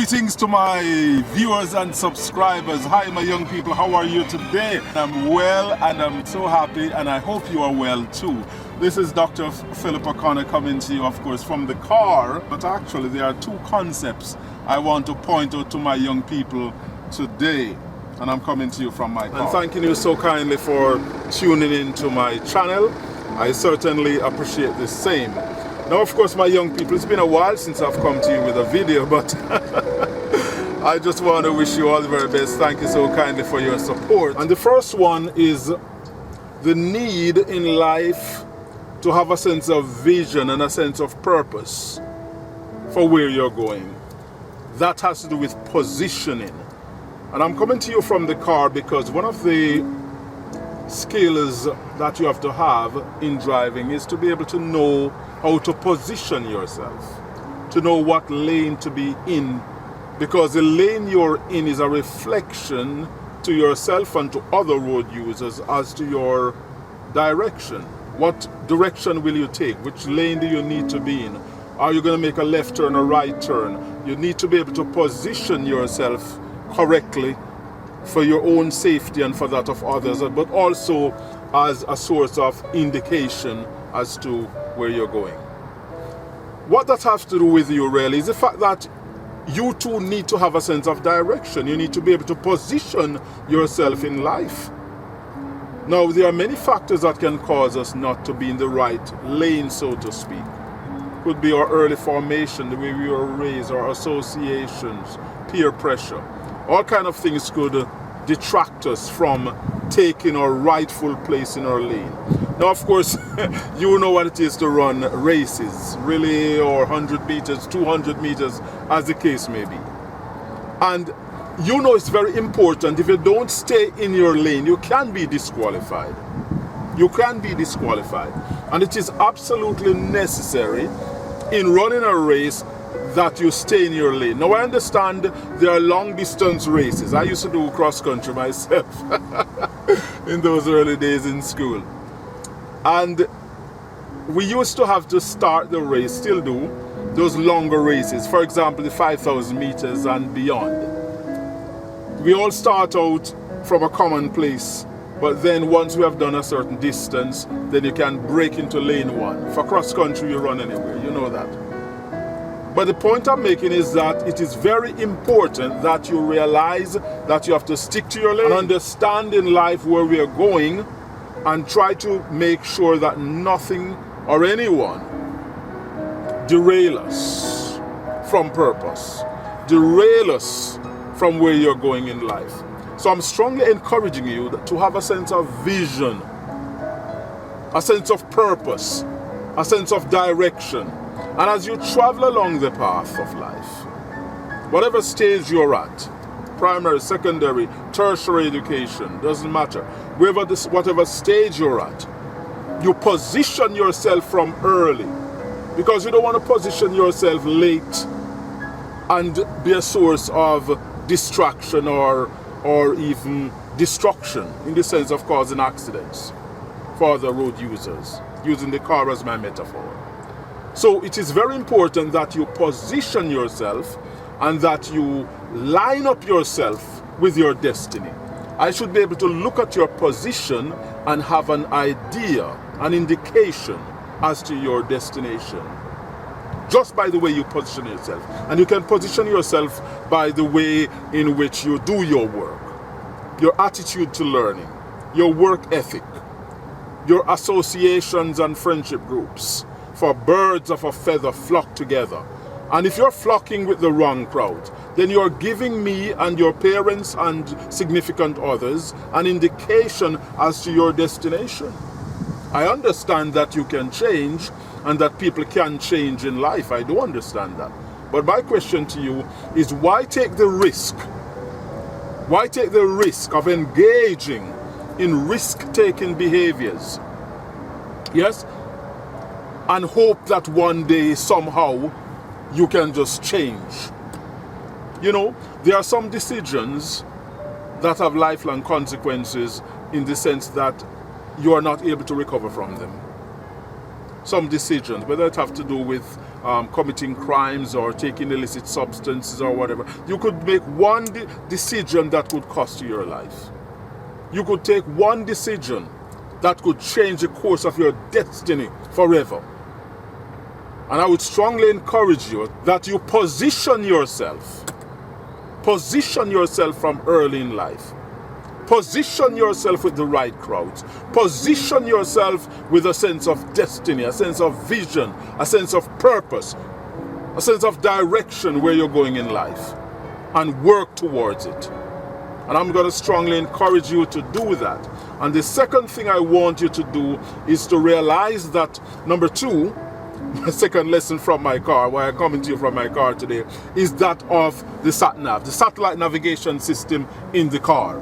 Greetings to my viewers and subscribers. Hi my young people, how are you today? I'm well and I'm so happy, and I hope you are well too. This is Dr. Philip O'Connor coming to you, of course, from the car, but actually there are two concepts I want to point out to my young people today, and I'm coming to you from my car. And thanking you so kindly for tuning in to my channel. I certainly appreciate the same. Now, of course, my young people, it's been a while since I've come to you with a video, but I just want to wish you all the very best. Thank you so kindly for your support. And the first one is the need in life to have a sense of vision and a sense of purpose for where you're going. That has to do with positioning. And I'm coming to you from the car because one of the skills that you have to have in driving is to be able to know how to position yourself, to know what lane to be in, because the lane you're in is a reflection to yourself and to other road users as to your direction. What direction will you take? Which lane do you need to be in? Are you going to make a left turn or right turn? You need to be able to position yourself correctly for your own safety and for that of others, but also as a source of indication as to where you're going. What that has to do with you really is the fact that you too need to have a sense of direction. You need to be able to position yourself in life. Now, there are many factors that can cause us not to be in the right lane, so to speak. Could be our early formation, the way we were raised, our associations, peer pressure. All kind of things could detract us from taking our rightful place in our lane. Now, of course, you know what it is to run races, relay or 100 meters, 200 meters, as the case may be. And you know it's very important. If you don't stay in your lane, you can be disqualified. You can be disqualified. And it is absolutely necessary in running a race that you stay in your lane. Now, I understand there are long distance races. I used to do cross country myself in those early days in school. And we used to have to start the race, still do, those longer races. For example, the 5,000 meters and beyond. We all start out from a common place, but then once we have done a certain distance, then you can break into lane one. For cross country, you run anywhere, you know that. But the point I'm making is that it is very important that you realize that you have to stick to your lane and understand in life where we are going, and try to make sure that nothing or anyone derail us from purpose, derail us from where you're going in life. So I'm strongly encouraging you to have a sense of vision, a sense of purpose, a sense of direction. And as you travel along the path of life, whatever stage you're at, primary, secondary, tertiary education, doesn't matter. Whatever stage you're at, you position yourself from early, because you don't want to position yourself late and be a source of distraction or even destruction, in the sense of causing accidents for other road users, using the car as my metaphor. So it is very important that you position yourself and that you line up yourself with your destiny. I should be able to look at your position and have an idea, an indication as to your destination, just by the way you position yourself. And you can position yourself by the way in which you do your work, your attitude to learning, your work ethic, your associations and friendship groups. For birds of a feather flock together. And if you're flocking with the wrong crowd, then you're giving me and your parents and significant others an indication as to your destination. I understand that you can change and that people can change in life. I do understand that. But my question to you is, why take the risk? Why take the risk of engaging in risk-taking behaviors? Yes? And hope that one day somehow you can just change. You know, there are some decisions that have lifelong consequences, in the sense that you are not able to recover from them. some decisions, whether it have to do with committing crimes or taking illicit substances or whatever. You could make one decision that could cost you your life. You could take one decision that could change the course of your destiny forever. And I would strongly encourage you that you position yourself from early in life. Position yourself with the right crowds. Position yourself with a sense of destiny, a sense of vision, a sense of purpose, a sense of direction where you're going in life, and work towards it. And I'm going to strongly encourage you to do that. And the second thing I want you to do is to realize that, number two, my second lesson from my car, why I'm coming to you from my car today, is that of the sat-nav, the satellite navigation system in the car.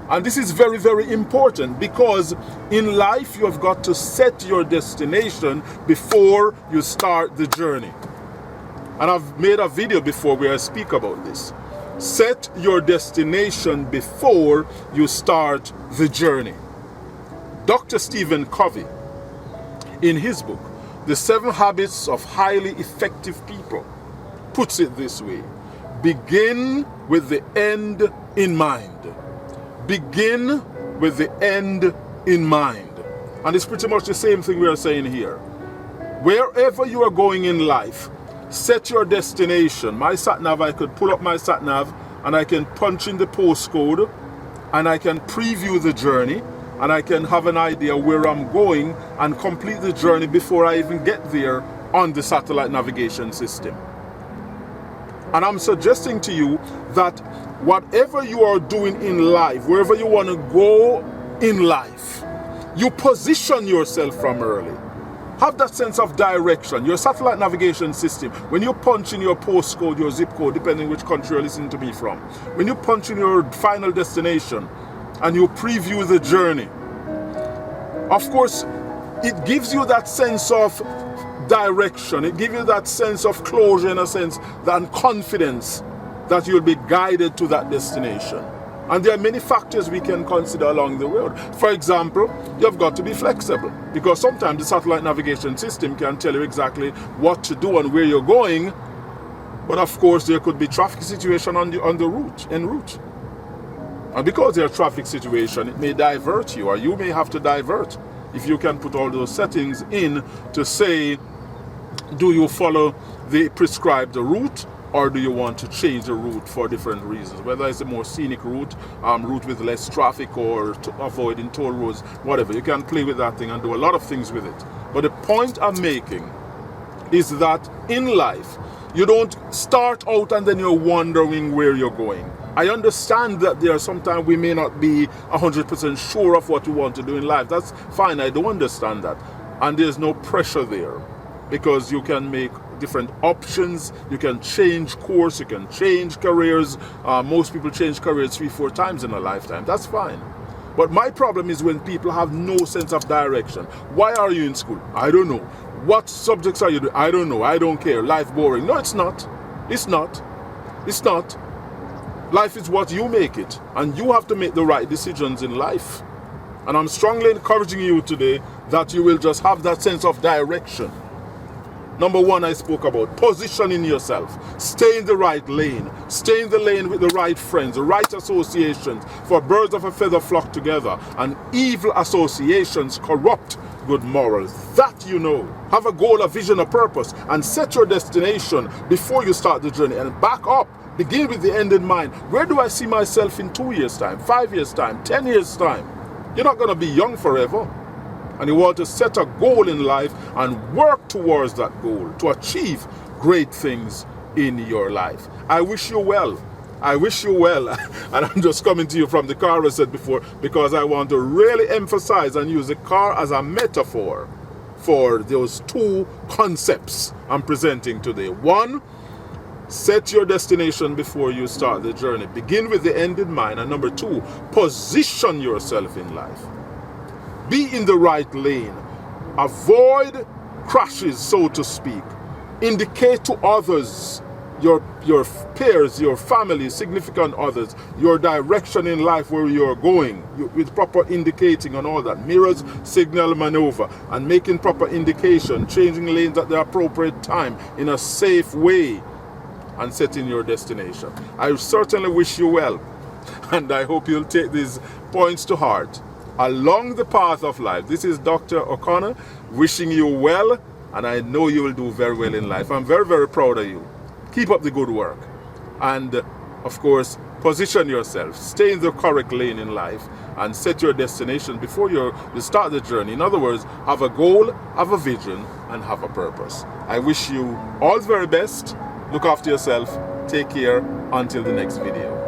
And this is very, very important, because in life you have got to set your destination before you start the journey. And I've made a video before where I speak about this. Set your destination before you start the journey. Dr. Stephen Covey, in his book, The 7 Habits of Highly Effective People, puts it this way: begin with the end in mind. Begin with the end in mind. And it's pretty much the same thing we are saying here. Wherever you are going in life, set your destination. My sat-nav, I could pull up my sat-nav and I can punch in the postcode and I can preview the journey and I can have an idea where I'm going and complete the journey before I even get there on the satellite navigation system. And I'm suggesting to you that whatever you are doing in life, wherever you want to go in life, you position yourself from early. Have that sense of direction. Your satellite navigation system, when you punch in your postcode, your zip code, depending which country you're listening to me from, when you punch in your final destination and you preview the journey, of course, it gives you that sense of direction. It gives you that sense of closure, in a sense, and confidence that you'll be guided to that destination. And there are many factors we can consider along the road. For example, you've got to be flexible, because sometimes the satellite navigation system can tell you exactly what to do and where you're going, but of course there could be traffic situation on the route, en route. And because there's a traffic situation, it may divert you, or you may have to divert. If you can put all those settings in to say, do you follow the prescribed route, or do you want to change the route for different reasons? Whether it's a more scenic route, route with less traffic, or to avoiding toll roads, whatever. You can play with that thing and do a lot of things with it. But the point I'm making is that in life, you don't start out and then you're wondering where you're going. I understand that there are sometimes we may not be 100% sure of what we want to do in life. That's fine, I do understand that. And there's no pressure there, because you can make different options, you can change course, you can change careers. Most people change careers 3-4 times in a lifetime. That's fine. But my problem is when people have no sense of direction. Why are you in school? I don't know. What subjects are you doing? I don't know. I don't care. Life boring. No, it's not. It's not. It's not. Life is what you make it. And you have to make the right decisions in life. And I'm strongly encouraging you today that you will just have that sense of direction. Number one, I spoke about positioning yourself. Stay in the right lane. Stay in the lane with the right friends, the right associations. For birds of a feather flock together, and evil associations corrupt good morals. That you know. Have a goal, a vision, a purpose, and set your destination before you start the journey. And back up. Begin with the end in mind. Where do I see myself in 2 years' time, 5 years' time, 10 years' time? You're not going to be young forever. And you want to set a goal in life and work towards that goal to achieve great things in your life. I wish you well. I wish you well. And I'm just coming to you from the car, as I said before, because I want to really emphasize and use the car as a metaphor for those two concepts I'm presenting today. One, set your destination before you start the journey. Begin with the end in mind. And number two, position yourself in life. Be in the right lane. Avoid crashes, so to speak. Indicate to others your peers, your family, significant others, your direction in life, where you're going, with proper indicating and all that. Mirrors signal maneuver, and making proper indication, changing lanes at the appropriate time in a safe way, and setting your destination. I certainly wish you well, and I hope you'll take these points to heart along the path of life. This is Dr. O'Connor wishing you well, and I know you will do very well in life. I'm very, very proud of you. Keep up the good work, and of course, position yourself, stay in the correct lane in life, and set your destination before you start the journey. In other words, have a goal, have a vision, and have a purpose. I wish you all the very best. Look after yourself. Take care. Until the next video.